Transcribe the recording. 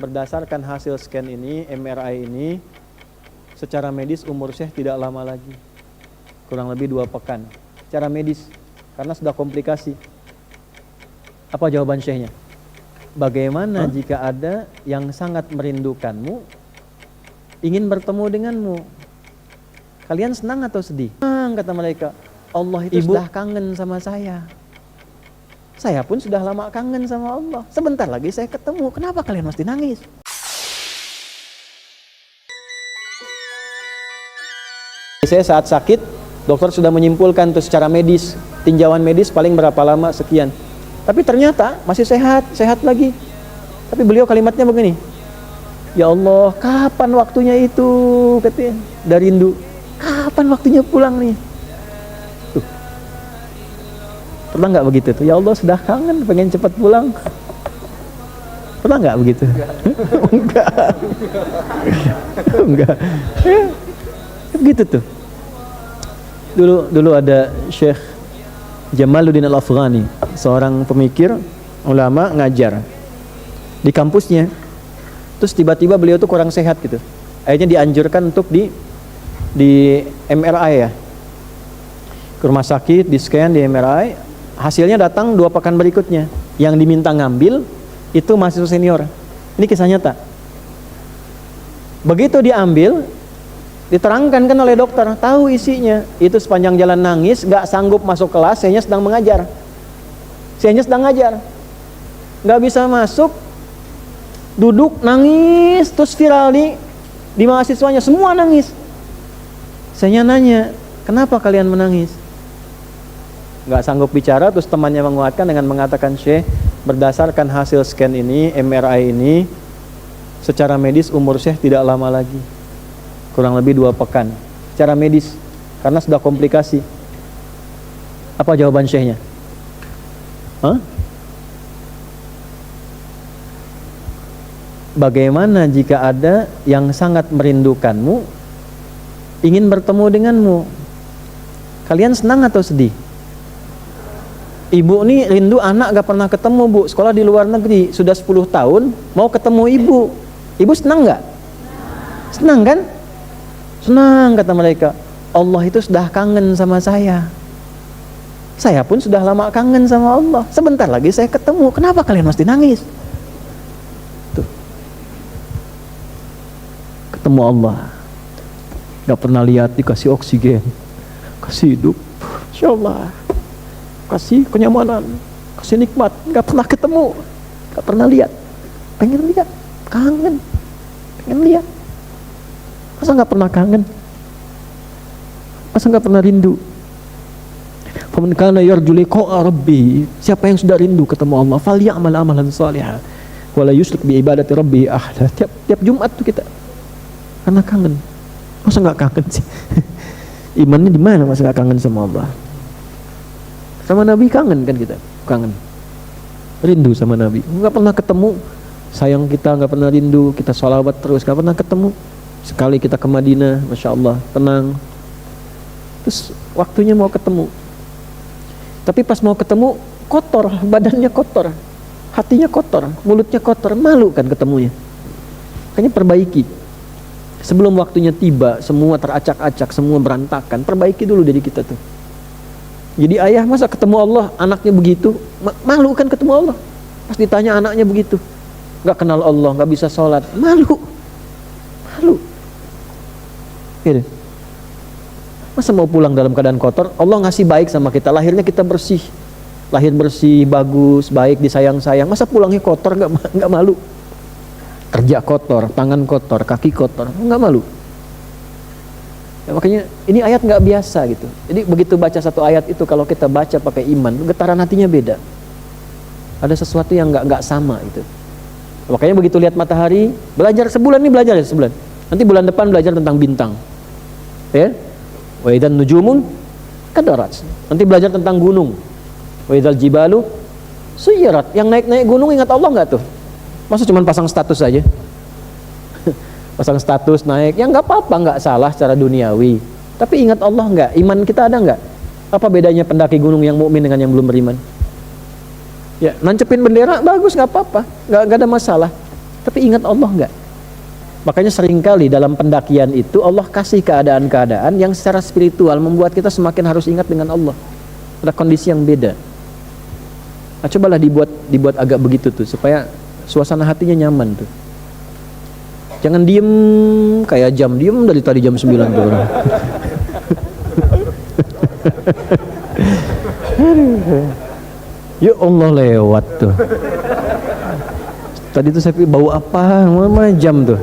berdasarkan hasil scan ini, MRI ini, secara medis umur Syekh tidak lama lagi, kurang lebih 2 pekan. Secara medis, karena sudah komplikasi. Apa jawaban Syekhnya? Bagaimana jika ada yang sangat merindukanmu, ingin bertemu denganmu? Kalian senang atau sedih? Senang, kata mereka. Allah itu sudah kangen sama saya. Saya pun sudah lama kangen sama Allah. Sebentar lagi saya ketemu. Kenapa kalian mesti nangis? Saya saat sakit, dokter sudah menyimpulkan tuh secara medis, tinjauan medis paling berapa lama, sekian. Tapi ternyata masih sehat, sehat lagi. Tapi beliau kalimatnya begini, ya Allah, kapan waktunya itu? Katanya, dari rindu. Kapan waktunya pulang nih? Tuh. Pernah nggak begitu tuh? Ya Allah, sudah kangen, pengen cepat pulang. Pernah nggak begitu? Enggak. Enggak. Begitu tuh. Dulu ada Syekh Jamaluddin Al-Afghani, seorang pemikir, ulama, ngajar di kampusnya. Terus tiba-tiba beliau tuh kurang sehat gitu. Akhirnya dianjurkan untuk di MRI ya. Ke rumah sakit, di scan, di MRI. Hasilnya datang 2 pekan berikutnya. Yang diminta ngambil itu mahasiswa senior. Ini kisah nyata. Begitu diambil, diterangkan kan oleh dokter, tahu isinya. Itu sepanjang jalan nangis, gak sanggup masuk kelas, sayanya sedang mengajar. Sayanya sedang ngajar, gak bisa masuk, duduk nangis, terus viral di mahasiswanya, semua nangis. Sayanya nanya, kenapa kalian menangis? Gak sanggup bicara, terus temannya menguatkan dengan mengatakan, Syekh, berdasarkan hasil scan ini, MRI ini, secara medis umur Syekh tidak lama lagi, kurang lebih 2 pekan. Secara medis, karena sudah komplikasi. Apa jawaban Syekhnya? Bagaimana jika ada yang sangat merindukanmu, ingin bertemu denganmu? Kalian senang atau sedih? Ibu nih rindu anak gak pernah ketemu, Bu. Sekolah di luar negeri, sudah 10 tahun, mau ketemu ibu. Ibu senang gak? Senang kan? Senang, kata mereka. Allah itu sudah kangen sama saya. Saya pun sudah lama kangen sama Allah. Sebentar lagi saya ketemu. Kenapa kalian mesti nangis? Tuh. Ketemu Allah. Gak pernah lihat, dikasih oksigen, kasih hidup, Insya Allah, kasih kenyamanan, kasih nikmat. Gak pernah ketemu, gak pernah lihat. Pengen lihat, kangen, pengen lihat. Masa gak pernah kangen? Masa gak pernah rindu? Faman kana yarju liqa'a rabbih, siapa yang sudah rindu ketemu Allah, falyamal amalan shalihan wala yusyrik bi ibadati rabbih ahada. Tiap Jumat tuh kita karena kangen. Masa gak kangen sih? Imannya di mana masa gak kangen sama Allah? Sama Nabi kangen kan kita? Kangen, rindu sama Nabi. Gak pernah ketemu, sayang kita gak pernah rindu. Kita sholawat terus, gak pernah ketemu. Sekali kita ke Madinah, Masya Allah, tenang. Terus waktunya mau ketemu, tapi pas mau ketemu kotor, badannya kotor, hatinya kotor, mulutnya kotor, malu kan ketemunya. Makanya perbaiki. Sebelum waktunya tiba, semua teracak-acak, semua berantakan. Perbaiki dulu diri kita tuh. Jadi ayah masa ketemu Allah, anaknya begitu, malu kan ketemu Allah. Pas ditanya anaknya begitu, gak kenal Allah, gak bisa sholat, malu. Gitu. Masa mau pulang dalam keadaan kotor? Allah ngasih baik sama kita, lahirnya kita bersih, lahir bersih, bagus, baik, disayang-sayang. Masa pulangnya kotor, gak malu? Kerja kotor, tangan kotor, kaki kotor, gak malu? Ya, makanya ini ayat gak biasa gitu. Jadi begitu baca satu ayat itu, kalau kita baca pakai iman, getaran hatinya beda. Ada sesuatu yang gak sama gitu. Makanya begitu lihat matahari, belajar sebulan nih, belajar ya sebulan. Nanti bulan depan belajar tentang bintang. Ya, wa idzan nujumun kadarat. Nanti belajar tentang gunung. Wa idzal jibalu suyirat. Yang naik-naik gunung ingat Allah enggak tuh? Masa cuma pasang status aja? Pasang status naik, ya enggak apa-apa, enggak salah secara duniawi. Tapi ingat Allah enggak? Iman kita ada enggak? Apa bedanya pendaki gunung yang mukmin dengan yang belum beriman? Ya, nancepin bendera bagus, enggak apa-apa, enggak ada masalah. Tapi ingat Allah enggak? Makanya seringkali dalam pendakian itu Allah kasih keadaan-keadaan yang secara spiritual membuat kita semakin harus ingat dengan Allah. Ada kondisi yang beda. Nah, cobalah dibuat agak begitu tuh supaya suasana hatinya nyaman tuh. Jangan diem kayak jam, diem dari tadi jam 9 tuh orang. Ya Allah lewat tuh. Tadi tuh saya pikir bau apa? Mana jam tuh?